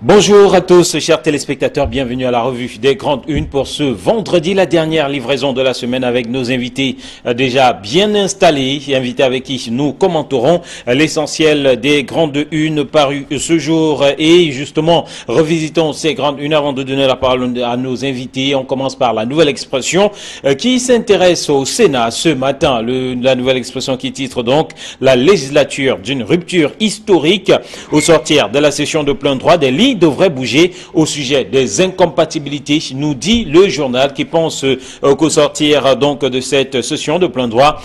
Bonjour à tous, chers téléspectateurs, bienvenue à la revue des Grandes Unes pour ce vendredi, la dernière livraison de la semaine avec nos invités déjà bien installés, invités avec qui nous commenterons l'essentiel des Grandes Unes parues ce jour et justement revisitons ces Grandes Unes avant de donner la parole à nos invités. On commence par la nouvelle expression qui s'intéresse au Sénat ce matin, la nouvelle expression qui titre donc la législature d'une rupture historique au sortir de la session de plein droit des lignes devrait bouger au sujet des incompatibilités, nous dit le journal qui pense qu'au sortir donc de cette session de plein droit,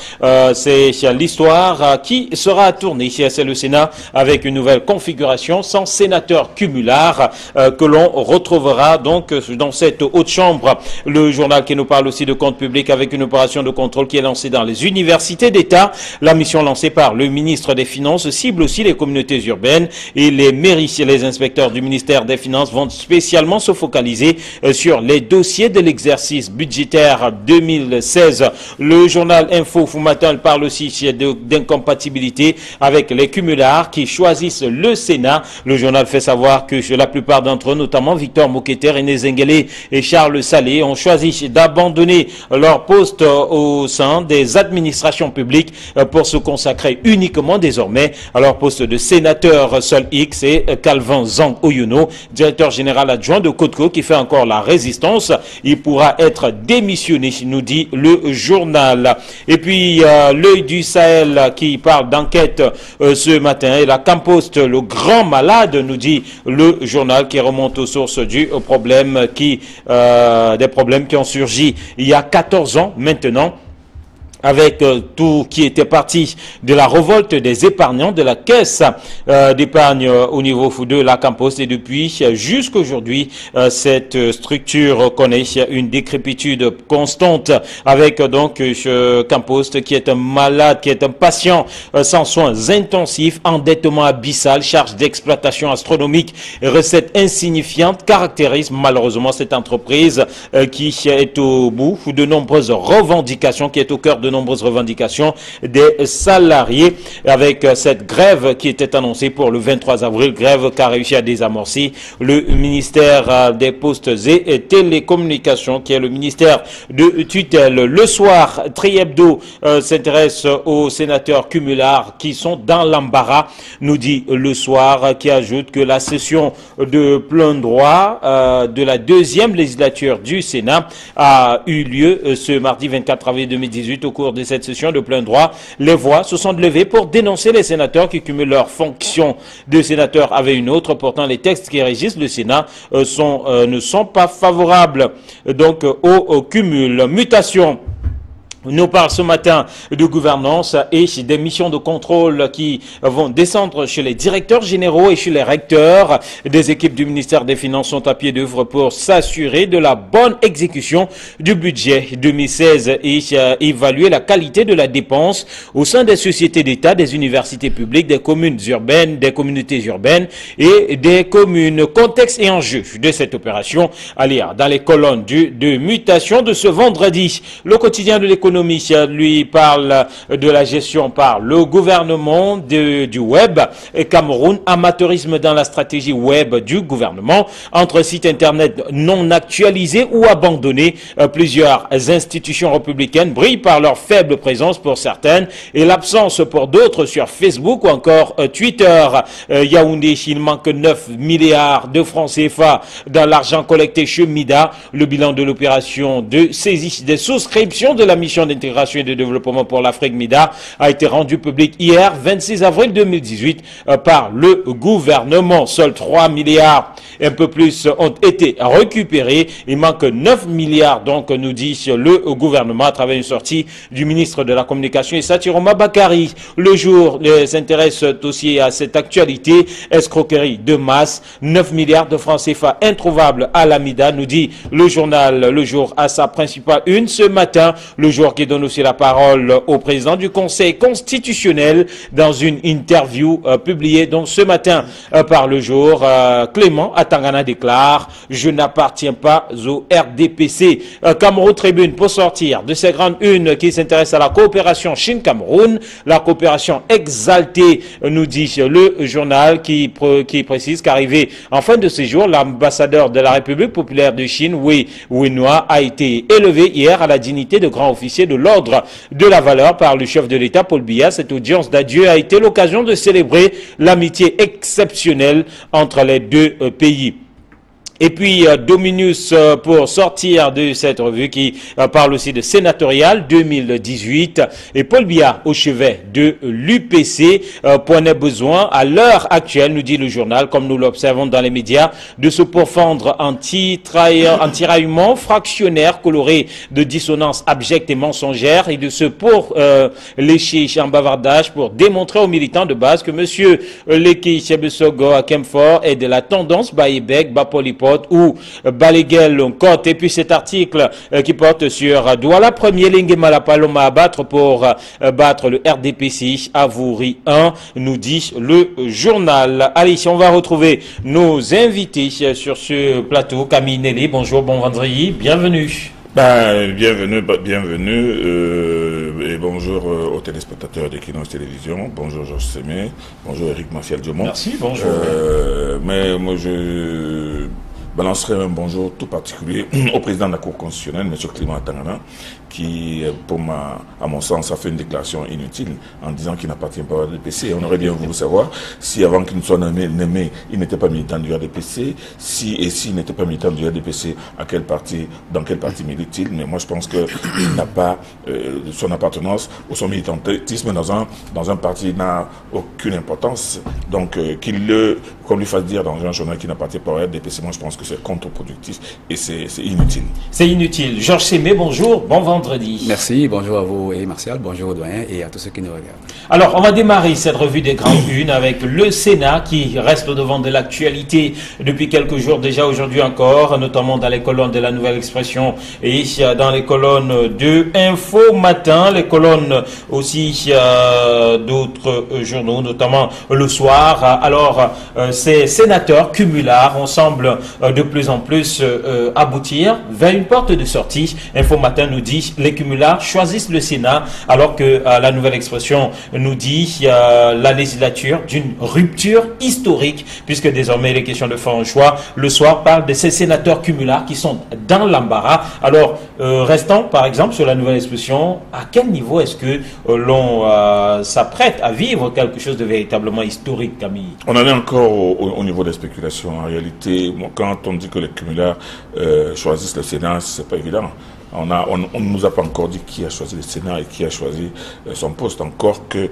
c'est l'histoire qui sera tournée. C'est le Sénat avec une nouvelle configuration sans sénateur cumulard que l'on retrouvera donc dans cette haute chambre. Le journal qui nous parle aussi de compte public avec une opération de contrôle qui est lancée dans les universités d'État. La mission lancée par le ministre des Finances cible aussi les communautés urbaines et les mairies. Les inspecteurs du ministère des Finances vont spécialement se focaliser sur les dossiers de l'exercice budgétaire 2016. Le journal Info Matin parle aussi d'incompatibilité avec les cumulards qui choisissent le Sénat. Le journal fait savoir que la plupart d'entre eux, notamment Victor Moqueter, René Zenguele et Charles Salé, ont choisi d'abandonner leur poste au sein des administrations publiques pour se consacrer uniquement désormais à leur poste de sénateur seul X et Calvin Zhang Oyuno, directeur général adjoint de Codco, qui fait encore la résistance. Il pourra être démissionné, nous dit le journal. Et puis, l'œil du Sahel qui parle d'enquête ce matin. Et la Campost, le grand malade, nous dit le journal qui remonte aux sources du problème des problèmes qui ont surgi il y a 14 ans maintenant, avec tout qui était parti de la révolte des épargnants de la caisse d'épargne au niveau de la Campost. Et depuis jusqu'à aujourd'hui, cette structure connaît une décrépitude constante avec donc ce Campost qui est un malade, qui est un patient sans soins intensifs, endettement abyssal, charges d'exploitation astronomique, recettes insignifiantes caractérisent malheureusement cette entreprise qui est au bout de nombreuses revendications, qui est au cœur de nombreuses revendications des salariés, avec cette grève qui était annoncée pour le 23 avril, grève qu'a réussi à désamorcer le ministère des Postes et Télécommunications, qui est le ministère de tutelle. Le soir, Tri-Hebdo s'intéresse aux sénateurs cumulards qui sont dans l'embarras, nous dit le soir, qui ajoute que la session de plein droit de la deuxième législature du Sénat a eu lieu ce mardi 24 avril 2018. Au cours de cette session de plein droit, les voix se sont levées pour dénoncer les sénateurs qui cumulent leur fonction de sénateur avec une autre. Pourtant, les textes qui régissent le Sénat ne sont pas favorables donc au cumul. Mutation. Nous parle ce matin de gouvernance et des missions de contrôle qui vont descendre chez les directeurs généraux et chez les recteurs. Des équipes du ministère des Finances sont à pied d'œuvre pour s'assurer de la bonne exécution du budget 2016 et évaluer la qualité de la dépense au sein des sociétés d'État, des universités publiques, des communes urbaines, des communautés urbaines et des communes. Contexte et enjeu de cette opération à lire dans les colonnes de mutation de ce vendredi. Le quotidien de l'économie lui parle de la gestion par le gouvernement du web et Cameroun, amateurisme dans la stratégie web du gouvernement, entre sites internet non actualisés ou abandonnés. Plusieurs institutions républicaines brillent par leur faible présence pour certaines et l'absence pour d'autres sur Facebook ou encore Twitter. Yaoundé, il manque 9 milliards de francs CFA dans l'argent collecté chez MIDA. Le bilan de l'opération de saisie des souscriptions de la mission d'intégration et de développement pour l'Afrique MIDA a été rendu public hier 26 avril 2018 par le gouvernement. Seuls 3 milliards et un peu plus ont été récupérés. Il manque 9 milliards donc, nous dit le gouvernement à travers une sortie du ministre de la Communication et Satiroma Bakari. Le jour s'intéresse aussi à cette actualité, escroquerie de masse, 9 milliards de francs CFA introuvables à la MIDA, nous dit le journal Le Jour à sa principale une. Ce matin, le jour Fort qui donne aussi la parole au président du Conseil constitutionnel dans une interview publiée donc ce matin par Le Jour. Clément Atangana déclare « Je n'appartiens pas au RDPC ». Cameroun Tribune pour sortir de ces grandes unes qui s'intéressent à la coopération Chine-Cameroun. La coopération exaltée, nous dit le journal qui précise qu'arrivé en fin de séjour, l'ambassadeur de la République populaire de Chine, Wei Wenhua, a été élevé hier à la dignité de grand officier de l'ordre de la valeur par le chef de l'État, Paul Biya. Cette audience d'adieu a été l'occasion de célébrer l'amitié exceptionnelle entre les deux pays. Et puis Dominus pour sortir de cette revue qui parle aussi de sénatorial 2018. Et Paul Biya au chevet de l'UPC prenait besoin à l'heure actuelle, nous dit le journal, comme nous l'observons dans les médias, de se pourfendre en tiraillement fractionnaire coloré de dissonance abjecte et mensongère et de se lécher en bavardage pour démontrer aux militants de base que M. Leki Chebesogo à Kemfort est de la tendance Baïbek, Bapolipo ou Baléguel Côte. Et puis cet article qui porte sur Douala Premier Lingue Malapaloma à battre pour battre le RDPC Avouri 1, nous dit le journal. Allez, on va retrouver nos invités sur ce plateau. Camille Nelly, bonjour, bon vendredi, bienvenue. Bienvenue et bonjour aux téléspectateurs d'Equinox Télévision. Bonjour Georges Sémé, bonjour Eric Mafiel-Diomont. Merci, bonjour. Mais moi je balancerai un bonjour tout particulier au président de la Cour constitutionnelle, M. Clément Atangana, qui, à mon sens, a fait une déclaration inutile en disant qu'il n'appartient pas au RDPC. On aurait bien voulu savoir si, avant qu'il ne soit nommé, il n'était pas militant du RDPC, s'il n'était pas militant du RDPC, dans quel parti milite-t-il. Mais moi, je pense qu'il n'a pas son appartenance ou son militantisme dans un parti n'a aucune importance. Donc, qu'on lui fasse dire dans un journal qu'il n'appartient pas au RDPC, moi, je pense que c'est contre-productif et c'est inutile. C'est inutile. Georges Sémé, bonjour, bon vendredi. Merci, bonjour à vous et Martial, bonjour aux doyens et à tous ceux qui nous regardent. Alors, on va démarrer cette revue des grandes unes avec le Sénat qui reste au devant de l'actualité depuis quelques jours déjà, aujourd'hui encore, notamment dans les colonnes de la Nouvelle Expression et dans les colonnes de Info Matin, les colonnes aussi d'autres journaux, notamment Le Soir. Alors, ces sénateurs cumulards, on semble de plus en plus aboutir vers une porte de sortie. Info Matin nous dit les cumulards choisissent le Sénat, alors que la Nouvelle Expression nous dit la législature d'une rupture historique, puisque désormais il est question de faire un choix. Le Soir parle de ces sénateurs cumulards qui sont dans l'embarras. Alors, restons par exemple sur la Nouvelle Expression. À quel niveau est-ce que l'on s'apprête à vivre quelque chose de véritablement historique, Camille? On en est encore au niveau des spéculations. En réalité, quand on dit que les cumulards choisissent le Sénat, c'est pas évident. On ne nous a pas encore dit qui a choisi le Sénat et qui a choisi son poste. Encore que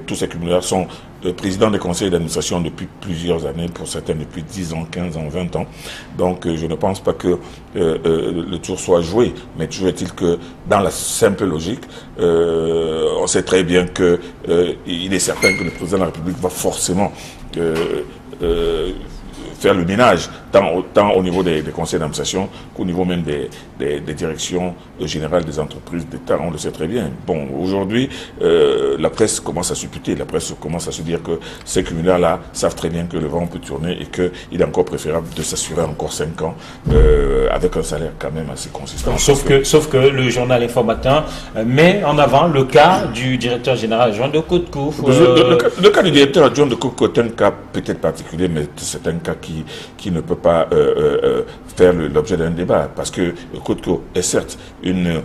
tous ces cumulards sont présidents des conseils d'administration depuis plusieurs années, pour certains depuis 10 ans, 15 ans, 20 ans. Donc je ne pense pas que le tour soit joué. Mais toujours est-il que dans la simple logique, on sait très bien que il est certain que le président de la République va forcément faire le ménage, tant au niveau des conseils d'administration qu'au niveau même des directions générales des entreprises d'État. On le sait très bien. Bon, aujourd'hui, la presse commence à supputer, la presse commence à se dire que ces cumulards-là savent très bien que le vent peut tourner et qu'il est encore préférable de s'assurer encore 5 ans avec un salaire quand même assez consistant. Sauf que le journal Info Matin met en avant le cas du directeur général adjoint de Côte-Cou. Le cas du directeur adjoint de Côte-Cou est un cas peut-être particulier, mais c'est un cas qui ne peut pas faire l'objet d'un débat, parce que Côte-Cou est certes une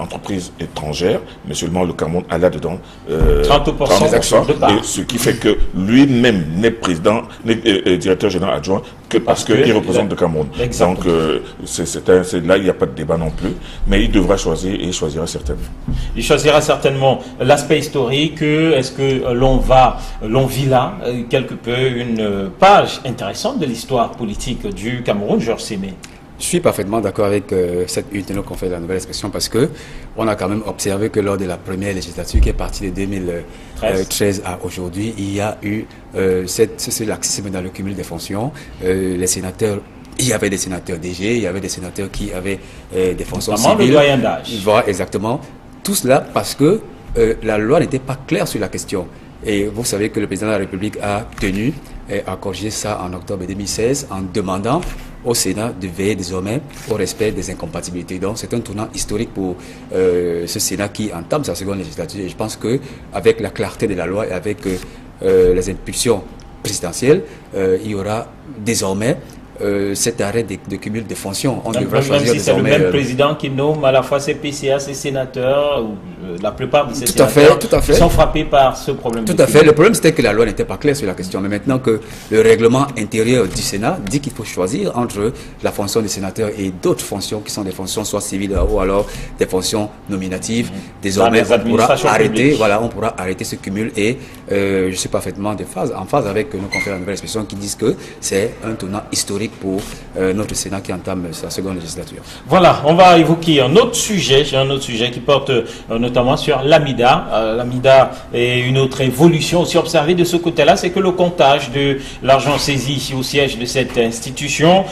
entreprise étrangère, mais seulement le Cameroun a là-dedans 30%, et ce qui fait que lui-même n'est président, n'est directeur général adjoint que parce qu'il représente le Cameroun. Exactement. Donc là, il n'y a pas de débat non plus, mais il devra choisir et il choisira certainement. Il choisira certainement l'aspect historique. Est-ce que l'on vit là quelque peu une page intéressante de l'histoire politique du Cameroun, Georges Sémé? Je suis parfaitement d'accord avec cette une qu'on fait de la Nouvelle Expression, parce que on a quand même observé que lors de la première législature qui est partie de 2013 à aujourd'hui, il y a eu c'est l'axisme dans le cumul des fonctions. Les sénateurs Il y avait des sénateurs DG, il y avait des sénateurs qui avaient des fonctions civiles. civiles. Le doyen d'âge. Voilà, exactement. Tout cela parce que la loi n'était pas claire sur la question. Et vous savez que le président de la République a tenu à corriger ça en octobre 2016 en demandant au Sénat de veiller désormais au respect des incompatibilités. Donc c'est un tournant historique pour ce Sénat qui entame sa seconde législature. Et je pense qu'avec la clarté de la loi et avec les impulsions présidentielles, il y aura désormais cet arrêt de cumul de fonctions. On devra choisir si c'est le désormais, même président qui nomme à la fois ses PCA, ses sénateurs, ou la plupart de ces tout à sénateurs fait. sont frappés par ce problème. Tout à fait. Le problème, c'était que la loi n'était pas claire sur la question. Mais maintenant que le règlement intérieur du Sénat dit qu'il faut choisir entre la fonction des sénateurs et d'autres fonctions qui sont des fonctions soit civiles ou alors des fonctions nominatives, désormais on pourra arrêter, on pourra arrêter ce cumul. Et je suis parfaitement en phase avec nos confrères de la Nouvelle Expression qui disent que c'est un tournant historique pour notre Sénat qui entame sa seconde législature. Voilà, on va évoquer un autre sujet qui porte notamment sur l'AMIDA. L'AMIDA est une autre évolution aussi observée de ce côté-là, c'est que le comptage de l'argent saisi ici au siège de cette institution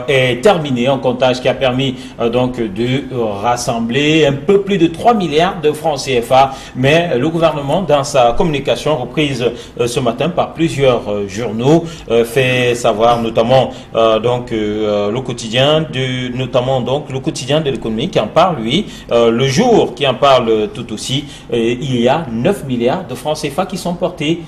est terminé, un comptage qui a permis donc de rassembler un peu plus de 3 milliards de francs CFA, mais le gouvernement, dans sa communication reprise ce matin par plusieurs journaux, fait savoir notamment le quotidien de l'économie qui en parle, lui, le jour qui en parle tout aussi, il y a 9 milliards de francs CFA qui sont portés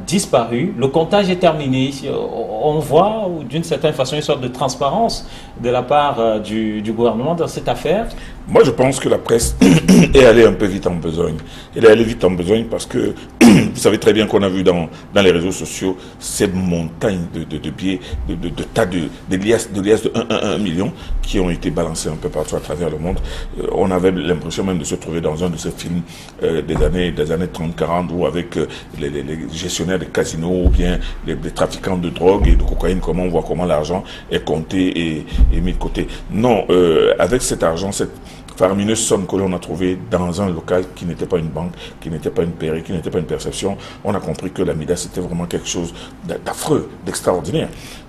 disparus. Le comptage est terminé. On voit d'une certaine façon une sorte de transparence de la part du gouvernement dans cette affaire. Moi, je pense que la presse est allée un peu vite en besogne. Elle est allée vite en besogne parce que vous savez très bien qu'on a vu dans les réseaux sociaux ces montagnes de billets, de tas de liasses de 1 million qui ont été balancés un peu partout à travers le monde. On avait l'impression même de se trouver dans un de ces films des années 30-40 où avec les gestionnaires des casinos ou bien les trafiquants de drogue et de cocaïne, comment on voit comment l'argent est compté et mis de côté. Non, avec cet argent, cette faramineuse somme que l'on a trouvée dans un local qui n'était pas une banque, qui n'était pas une pairie, qui n'était pas une perception, on a compris que l'AMIDA c'était vraiment quelque chose d'affreux, d'extraordinaire.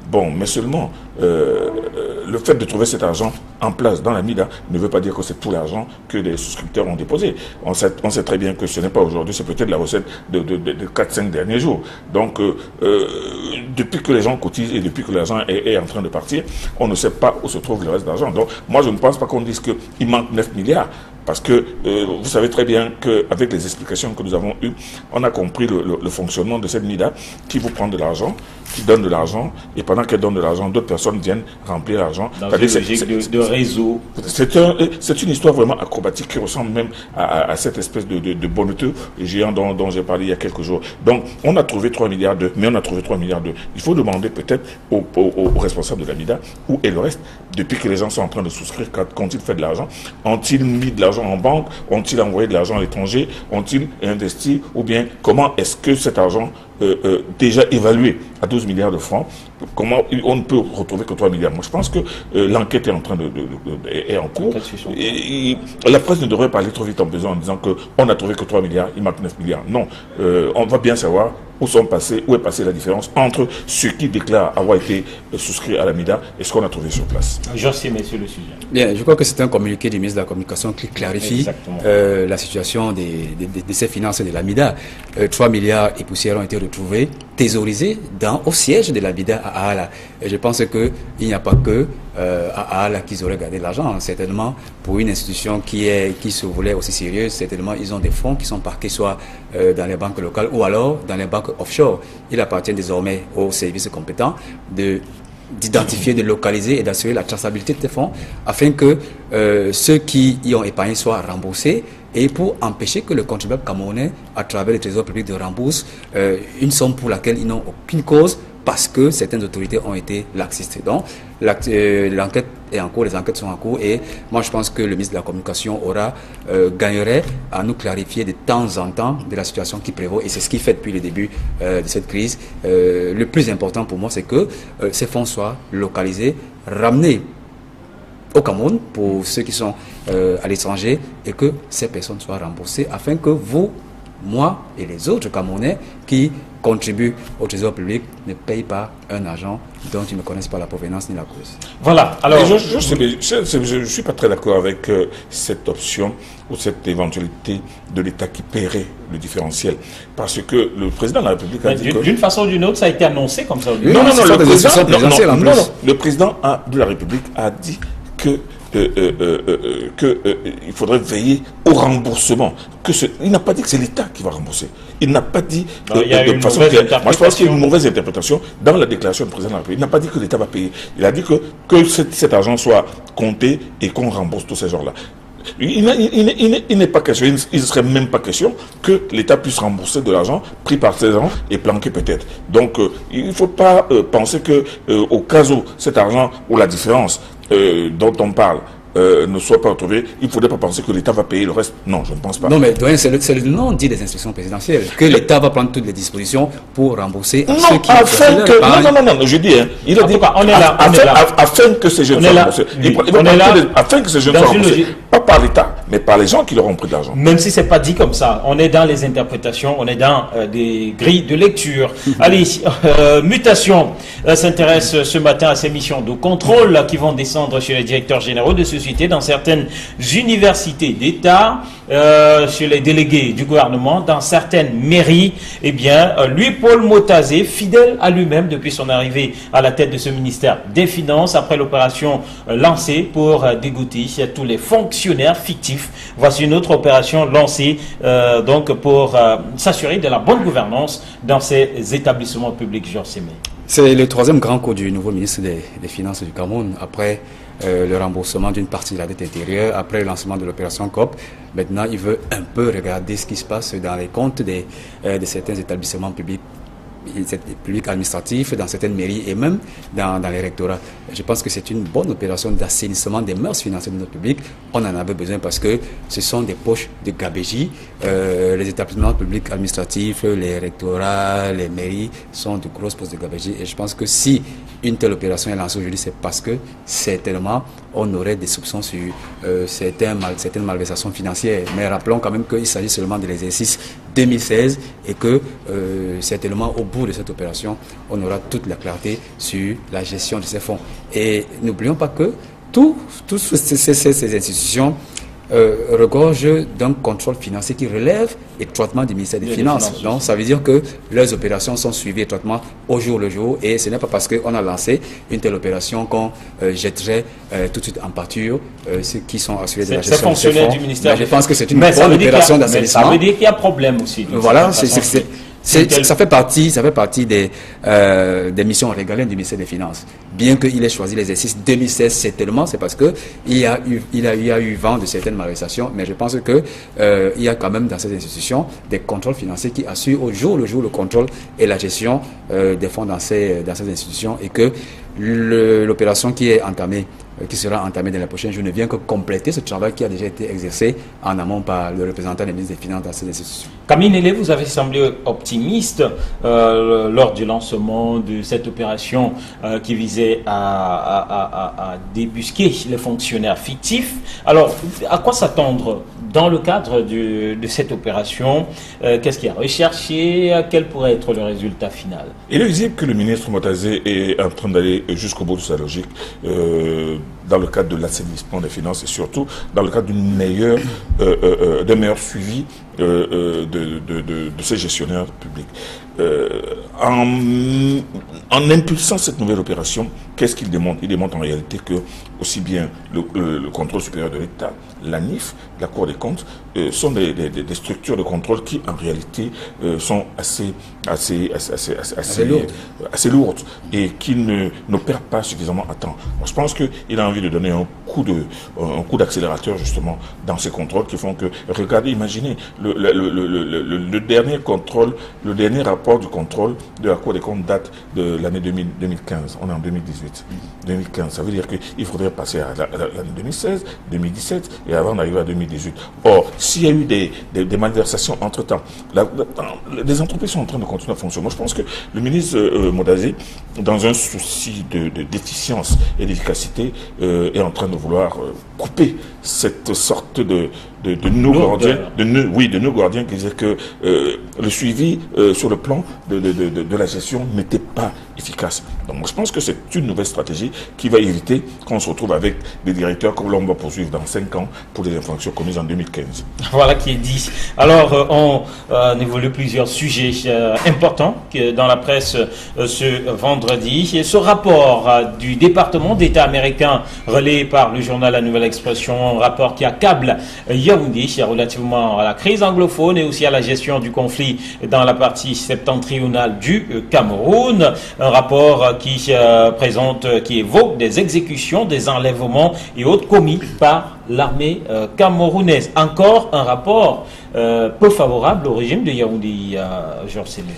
Bon, mais seulement le fait de trouver cet argent en place dans l'AMIDA ne veut pas dire que c'est tout l'argent que les souscripteurs ont déposé. On sait très bien que ce n'est pas aujourd'hui, c'est peut-être la recette de 4-5 derniers jours. Donc, depuis que les gens cotisent et depuis que l'argent est en train de partir, on ne sait pas où se trouve le reste d'argent. Donc, moi, je ne pense pas qu'on dise qu'il manque 9 milliards. Parce que vous savez très bien qu'avec les explications que nous avons eues, on a compris le fonctionnement de cette MIDA qui vous prend de l'argent, qui donne de l'argent, et pendant qu'elle donne de l'argent, d'autres personnes viennent remplir l'argent. Dans une logique de réseau. C'est une histoire vraiment acrobatique qui ressemble même à cette espèce de bonneteux géant dont j'ai parlé il y a quelques jours. Donc, on a trouvé 3 milliards d'euros, mais on a trouvé 3 milliards d'euros. Il faut demander peut-être aux responsables de la MIDA où est le reste. Depuis que les gens sont en train de souscrire, qu'ont-ils fait de l'argent? Ont-ils mis de l'argent en banque? Ont-ils envoyé de l'argent à l'étranger? Ont-ils investi? Ou bien comment est-ce que cet argent déjà évalué à 12 milliards de francs, comment on ne peut retrouver que 3 milliards? Moi, je pense que l'enquête est en train est en cours. Et la presse ne devrait pas aller trop vite en besoin en disant qu'on a trouvé que 3 milliards, il manque 9 milliards. Non, on va bien savoir où est passée la différence entre ceux qui déclarent avoir été souscrits à la MIDA et ce qu'on a trouvé sur place. Je sais, messieurs, le sujet. Bien, je crois que c'est un communiqué du ministre de la Communication qui clarifie la situation de ces finances de la MIDA. 3 milliards et poussières ont été retrouvés, thésaurisés au siège de la MIDA à Aala. Et je pense qu'il n'y a pas que à Aala qu'ils auraient gardé l'argent. Certainement, pour une institution qui se voulait aussi sérieuse, certainement, ils ont des fonds qui sont parqués soit dans les banques locales ou alors dans les banques offshore. Il appartient désormais aux services compétents d'identifier, de localiser et d'assurer la traçabilité de ces fonds afin que ceux qui y ont épargné soient remboursés et pour empêcher que le contribuable camerounais, à travers le trésor public, de rembourse une somme pour laquelle ils n'ont aucune cause parce que certaines autorités ont été laxistes. Donc, l'enquête est en cours, les enquêtes sont en cours et moi je pense que le ministre de la Communication gagnerait à nous clarifier de temps en temps de la situation qui prévaut et c'est ce qu'il fait depuis le début de cette crise. Le plus important pour moi c'est que ces fonds soient localisés, ramenés au Cameroun pour ceux qui sont à l'étranger et que ces personnes soient remboursées afin que vous, moi et les autres Camerounais qui contribuent au trésor public ne payent pas un argent dont ils ne connaissent pas la provenance ni la cause. Voilà. Alors, je ne suis pas très d'accord avec cette option ou cette éventualité de l'État qui paierait le différentiel. Parce que le président de la République a dit que... D'une façon ou d'une autre, ça a été annoncé comme ça. Non, le président de la République a dit que il faudrait veiller au remboursement. Il n'a pas dit que c'est l'État qui va rembourser. Il n'a pas dit de façon claire. Moi, je pense qu'il y a une mauvaise interprétation dans la déclaration du président de la République. Il n'a pas dit que l'État va payer. Il a dit que cet argent soit compté et qu'on rembourse tous ces gens-là. Il n'est pas question, il ne serait même pas question que l'État puisse rembourser de l'argent pris par ces gens et planqué peut-être. Donc, il ne faut pas penser que au cas où cet argent ou la différence dont on parle ne soit pas retrouvé, il ne faudrait pas penser que l'État va payer le reste. Non, je ne pense pas. Non, mais doyen, c'est le nom dit des instructions présidentielles, que l'État va prendre toutes les dispositions pour rembourser ceux qui... Non, je dis, hein, il a dit, afin que ces jeunes soient remboursés. Afin que ces jeunes soient remboursés, pas par l'État, mais par les gens qui leur ont pris de l'argent. Même si ce n'est pas dit comme ça, on est dans les interprétations, on est dans des grilles de lecture. Allez, Mutation s'intéresse ce matin à ces missions de contrôle qui vont descendre chez les directeurs généraux de sociétés dans certaines universités d'État, sur les délégués du gouvernement, dans certaines mairies. Eh bien, lui, Paul Motazé, fidèle à lui-même depuis son arrivée à la tête de ce ministère des Finances, après l'opération lancée pour dégoûter tous les fonctionnaires fictifs. Voici une autre opération lancée donc pour s'assurer de la bonne gouvernance dans ces établissements publics. Georges Sémé. C'est le troisième grand coup du nouveau ministre des Finances du Cameroun, après le remboursement d'une partie de la dette intérieure, après le lancement de l'opération COP. Maintenant, il veut un peu regarder ce qui se passe dans les comptes de certains établissements publics administratifs, dans certaines mairies et même dans les rectorats. Je pense que c'est une bonne opération d'assainissement des mœurs financières de notre public. On en avait besoin parce que ce sont des poches de gabegie. Les établissements publics administratifs, les rectorats, les mairies sont de grosses poches de gabegie. Et je pense que si une telle opération est lancée aujourd'hui, c'est parce que certainement on aurait des soupçons sur certaines malversations financières. Mais rappelons quand même qu'il s'agit seulement de l'exercice 2016 et que certainement au bout de cette opération, on aura toute la clarté sur la gestion de ces fonds. Et n'oublions pas que toutes ces institutions regorgent d'un contrôle financier qui relève étroitement du ministère des Finances. Donc ça veut dire que leurs opérations sont suivies étroitement au jour le jour, et ce n'est pas parce qu'on a lancé une telle opération qu'on jetterait tout de suite en pâture ceux qui sont assurés de la gestion de ces fonds. Du ministère. Je pense que c'est une bonne opération d'assainissement. Ça veut dire qu'il y a problème aussi. Voilà, ça fait partie des missions régaliennes du ministère des Finances. Bien qu'il ait choisi l'exercice 2016, c'est parce que il y a eu vent de certaines malversations, mais je pense que il y a quand même dans ces institutions des contrôles financiers qui assurent au jour le jour le contrôle et la gestion des fonds dans ces institutions, et que l'opération qui sera entamée dans les prochains jours ne vient que compléter ce travail qui a déjà été exercé en amont par le représentant des ministres des Finances dans ces institutions. Camille Nélé, vous avez semblé optimiste lors du lancement de cette opération qui visait à débusquer les fonctionnaires fictifs. Alors, à quoi s'attendre dans le cadre de cette opération? Qu'est-ce qui est recherché? Quel pourrait être le résultat final? Il est visible que le ministre Motazé est en train d'aller jusqu'au bout de sa logique dans le cadre de l'assainissement des finances et surtout dans le cadre d'un meilleur suivi de ces gestionnaires publics. En impulsant cette nouvelle opération, qu'est-ce qu'il démontre? Il démontre en réalité que aussi bien le contrôle supérieur de l'État, l'ANIF, la Cour des comptes, sont des structures de contrôle qui en réalité sont assez lourdes et qui n'opèrent pas suffisamment à temps. Je pense qu'il a envie de donner un coup d'accélérateur justement dans ces contrôles qui font que, regardez, imaginez le dernier contrôle, le dernier rapport du contrôle de la Cour des comptes date de l'année 2015. On est en 2018. 2015, ça veut dire qu'il faudrait passer à l'année 2016, 2017 et avant d'arriver à 2018. Or, s'il y a eu des malversations entre-temps, les entreprises sont en train de continuer à fonctionner. Moi, je pense que le ministre Motazé, dans un souci d'efficience et d'efficacité, est en train de vouloir couper cette sorte de nos gardiens, de nos gardiens qui disaient que le suivi sur le plan de la gestion n'était pas efficace. Donc je pense que c'est une nouvelle stratégie qui va éviter qu'on se retrouve avec des directeurs comme l'on va poursuivre dans 5 ans pour des infractions commises en 2015. Voilà qui est dit. Alors on évolue plusieurs sujets importants dans la presse ce vendredi. Et ce rapport du département d'État américain relayé par le journal La Nouvelle Expression, un rapport qui accable Yaoundé relativement à la crise anglophone et aussi à la gestion du conflit dans la partie septentrionale du Cameroun. Un rapport qui qui évoque des exécutions, des enlèvements et autres commis par l'armée camerounaise. Encore un rapport peu favorable au régime de Yaoundé, Georges Séné.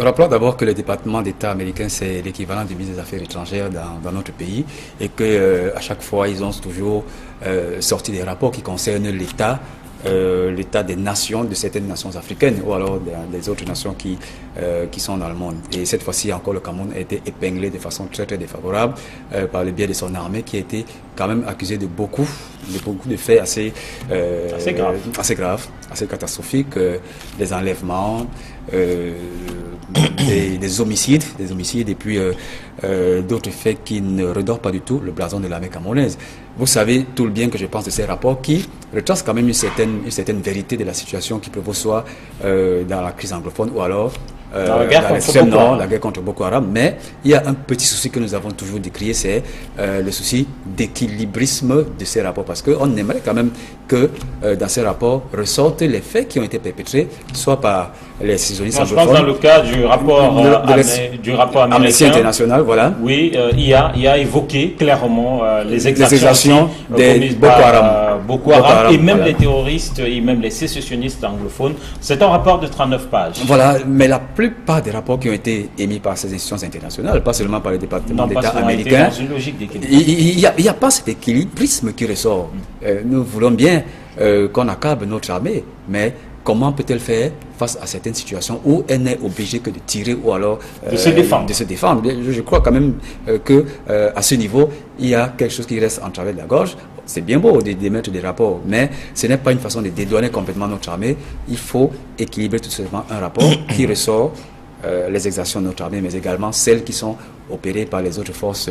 Rappelons d'abord que le département d'État américain, c'est l'équivalent du ministre des Affaires étrangères dans notre pays et que à chaque fois, ils ont toujours sorti des rapports qui concernent l'État, l'état des nations, de certaines nations africaines ou alors des autres nations qui sont dans le monde. Et cette fois-ci encore, le Cameroun a été épinglé de façon très très défavorable par le biais de son armée qui a été quand même accusée de beaucoup de faits assez graves, assez catastrophiques, des enlèvements, des homicides et puis d'autres faits qui ne redorent pas du tout le blason de l'armée camerounaise. Vous savez tout le bien que je pense de ces rapports qui retracent quand même une certaine vérité de la situation qui prévaut soit dans la crise anglophone ou alors dans l'extrême nord, la guerre contre Boko Haram. Mais il y a un petit souci que nous avons toujours décrié, c'est le souci d'équilibrisme de ces rapports. Parce qu'on aimerait quand même que dans ces rapports ressortent les faits qui ont été perpétrés, soit par les saisonnistes anglophones. Je pense dans le cas du rapport américain. Amnesty International, voilà. Oui, il a évoqué clairement les exactions des Boko Haram et même les terroristes et même les sécessionnistes anglophones. C'est un rapport de 39 pages. Voilà, mais la plupart des rapports qui ont été émis par ces institutions internationales, pas seulement par le département d'État américain, il n'y a pas cet équilibrisme qui ressort. Nous voulons bien qu'on accable notre armée, mais comment peut-elle faire face à certaines situations où elle n'est obligée que de tirer ou alors de se défendre. Je crois quand même que à ce niveau, il y a quelque chose qui reste en travers de la gorge. C'est bien beau d'émettre des rapports, mais ce n'est pas une façon de dédouaner complètement notre armée. Il faut équilibrer tout simplement un rapport qui ressort les exactions de notre armée, mais également celles qui sont opérées par les autres forces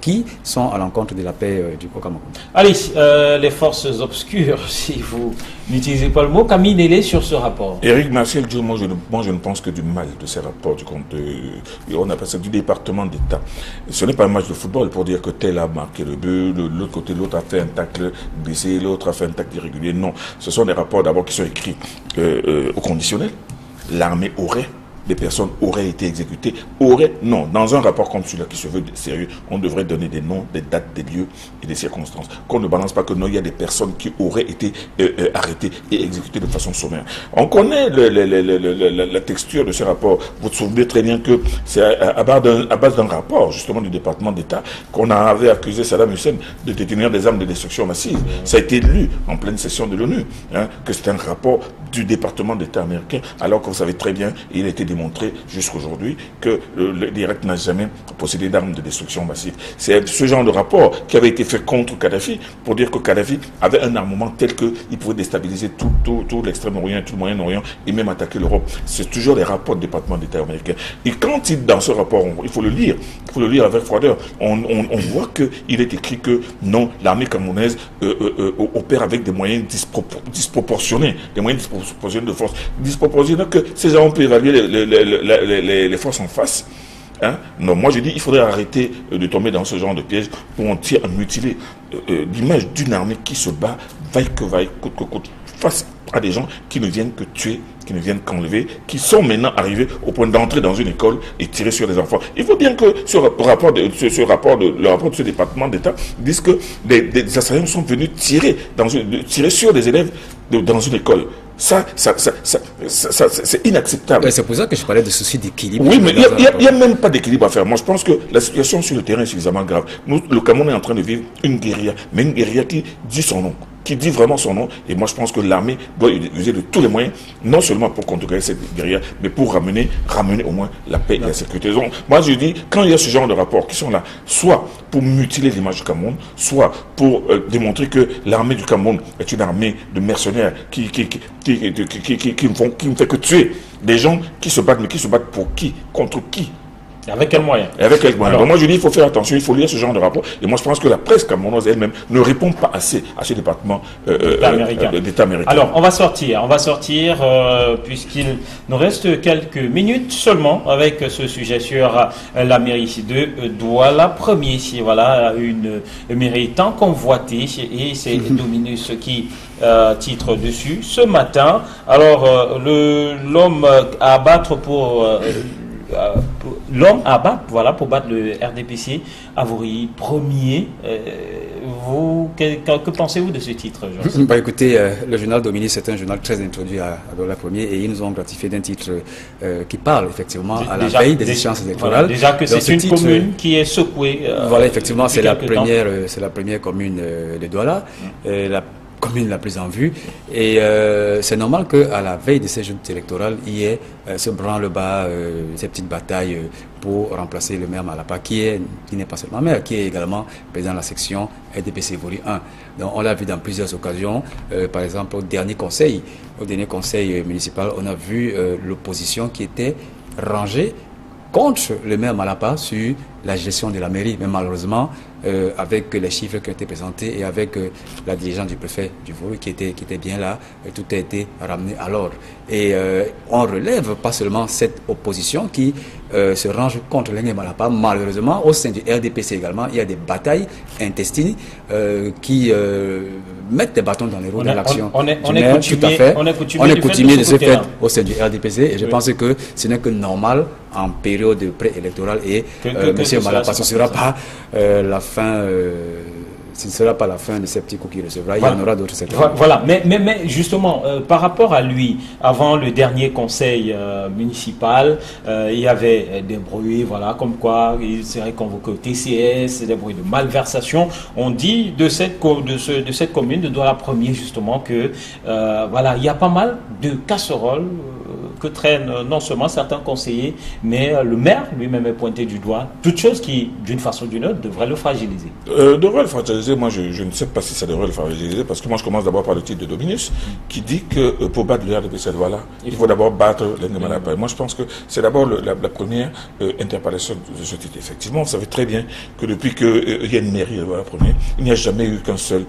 qui sont à l'encontre de la paix du Cameroun. Allez, les forces obscures, si vous n'utilisez pas le mot, Camille Nélé sur ce rapport. Éric Marcel dit, moi je ne pense que du mal de ces rapports on appelle ça du département d'État. Ce n'est pas un match de football pour dire que tel a marqué le but, de l'autre côté l'autre a fait un tacle blessé, l'autre a fait un tacle irrégulier. Non, ce sont des rapports d'abord qui sont écrits au conditionnel. L'armée aurait, des personnes auraient été exécutées, non, dans un rapport comme celui-là qui se veut sérieux, on devrait donner des noms, des dates, des lieux et des circonstances. Qu'on ne balance pas que non, il y a des personnes qui auraient été arrêtées et exécutées de façon sommaire. On connaît la texture de ce rapport. Vous vous souvenez très bien que c'est à base d'un rapport, justement, du département d'État, qu'on avait accusé Saddam Hussein de détenir des armes de destruction massive. Ça a été lu en pleine session de l'ONU, que c'était un rapport du département d'État américain, alors que vous savez très bien, il a été démontré jusqu'aujourd'hui que l'Irak n'a jamais possédé d'armes de destruction massive. C'est ce genre de rapport qui avait été fait contre Kadhafi pour dire que Kadhafi avait un armement tel qu'il pouvait déstabiliser tout l'Extrême-Orient, tout le Moyen-Orient et même attaquer l'Europe. C'est toujours les rapports du département d'État américain. Et quand dans ce rapport, il faut le lire avec froideur, on voit qu'il est écrit que non, l'armée camerounaise opère avec des moyens disproportionnés, des moyens disproportionnés de force. Disproportionnés que ces gens ont pu évaluer les forces en face. Non, moi je dis il faudrait arrêter de tomber dans ce genre de piège où on tire à mutiler l'image d'une armée qui se bat, vaille que vaille, coûte que coûte, face à des gens qui ne viennent que tuer, qui ne viennent qu'enlever, qui sont maintenant arrivés au point d'entrer dans une école et tirer sur les enfants. Il faut bien que le rapport de ce département d'État dise que des assaillants sont venus tirer sur des élèves dans une école. Ça c'est inacceptable. C'est pour ça que je parlais de souci d'équilibre. Oui, mais il n'y a même pas d'équilibre à faire. Moi, je pense que la situation sur le terrain est suffisamment grave. Le Cameroun est en train de vivre une guérilla, mais une guérilla qui dit son nom. qui dit vraiment son nom. Et moi, je pense que l'armée doit user de tous les moyens, non seulement pour contrer cette guérilla, mais pour ramener au moins la paix et la sécurité. Donc, moi, je dis, quand il y a ce genre de rapports qui sont là, soit pour mutiler l'image du Cameroun, soit pour démontrer que l'armée du Cameroun est une armée de mercenaires qui ne fait que tuer des gens qui se battent, mais qui se battent pour qui? Contre qui? Avec quels moyens? Avec quels moyens? Donc moi je dis il faut faire attention, il faut lire ce genre de rapport. Et moi je pense que la presse camerounaise elle-même ne répond pas assez à ce département d'État américain. Alors on va sortir puisqu'il nous reste quelques minutes seulement avec ce sujet sur la mairie de Douala. Premier, voilà, une mairie tant convoitée et c'est Dominus qui titre dessus ce matin. Alors l'homme à abattre pour pour battre le RDPC, Avory premier. Que pensez-vous de ce titre, Jean? Écoutez, le journal Dominique, c'est un journal très introduit à Douala premier et ils nous ont gratifié d'un titre qui parle effectivement à la veille des échéances électorales. Voilà, déjà que c'est une commune qui est secouée. Voilà, effectivement, c'est la première commune de Douala. La commune la plus en vue et c'est normal qu'à la veille de ces joutes électorales il y ait ce branle-bas, ces petites batailles pour remplacer le maire Malapa qui n'est pas seulement maire, qui est également président de la section RDPC Avory 1. Donc on l'a vu dans plusieurs occasions, par exemple au dernier conseil municipal, on a vu l'opposition qui était rangée contre le maire Malapa sur la gestion de la mairie, mais malheureusement avec les chiffres qui ont été présentés et avec la diligence du préfet du Avory qui était bien là, tout a été ramené à l'ordre. Et on relève pas seulement cette opposition qui se range contre le maire Malapa, malheureusement au sein du RDPC également, il y a des batailles intestines qui mettent des bâtons dans les roues de l'action. On est coutumier de ce fait au sein du RDPC et je pense que ce n'est que normal en période préélectorale et M. Malapa, ce ne sera pas la fin. Ce ne sera pas la fin de ces petits coups qu'il recevra, il y en aura d'autres cette année. Voilà, mais justement, par rapport à lui, avant le dernier conseil municipal, il y avait des bruits, voilà, comme quoi il serait convoqué au TCS, des bruits de malversation. On dit de cette commune de Douala premier justement que voilà, il y a pas mal de casseroles que traînent non seulement certains conseillers, mais le maire lui-même est pointé du doigt. Toute chose qui, d'une façon ou d'une autre, devrait le fragiliser. Devrait le fragiliser, moi je ne sais pas si ça devrait le fragiliser, parce que moi je commence d'abord par le titre de Dominus, qui dit que pour battre le RDPC Douala, il faut d'abord battre l'Engemalapa. Moi je pense que c'est d'abord la première interpellation de ce titre. Effectivement, on savait très bien que depuis qu'il y a une mairie de Douala premier, il n'y a jamais eu qu'un seul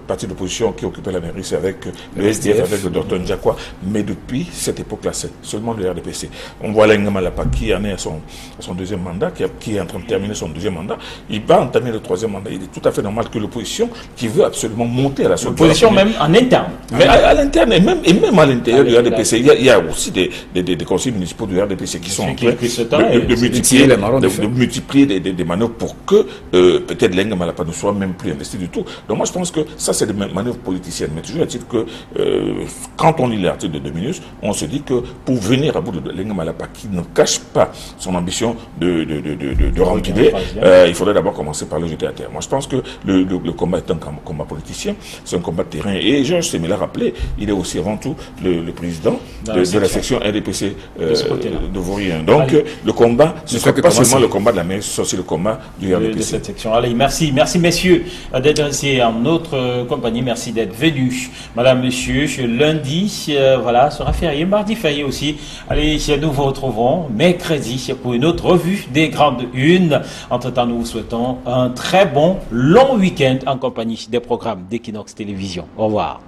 parti d'opposition qui occupait la mairie, c'est avec le SDF, avec le Dr Ndiakwa, mais depuis cette époque-là, c'est seulement le RDPC. On voit l'Engemalapa qui en est à son deuxième mandat, qui est en train de terminer son deuxième mandat, il va entamer le troisième mandat. Il est tout à fait normal que l'opposition qui veut absolument monter à la surface. L'opposition même en interne. Mais à l'interne et même à l'intérieur du RDPC, il y a aussi des conseils municipaux du RDPC qui sont en train de multiplier des manœuvres pour que peut-être l'Engemalapa ne soit même plus investi du tout. Donc moi je pense que ça c'est des manœuvres politiciennes. Mais toujours est-il que quand on lit l'article de Dominus, on se dit que pour venir à bout de l'Engemalapa qui ne cache pas son ambition de rempiler, il faudrait d'abord commencer par le jeter à terre. Moi je pense que le combat est un combat politicien, c'est un combat de terrain. Et Georges Semi l'a rappelé, il est aussi avant tout le président de la section RDPC de Avory 1. Donc le combat, ce ne sera pas seulement le combat de la mairie, c'est aussi le combat du RDPC. De cette section. Allez, merci messieurs d'être ici en notre compagnie, merci d'être venus. Madame, monsieur, lundi, voilà, sera férié, mardi férié aussi. Allez, nous vous retrouverons mercredi pour une autre revue des grandes unes. Entre-temps, nous vous souhaitons un très bon long week-end en compagnie des programmes d'Equinox Télévision. Au revoir.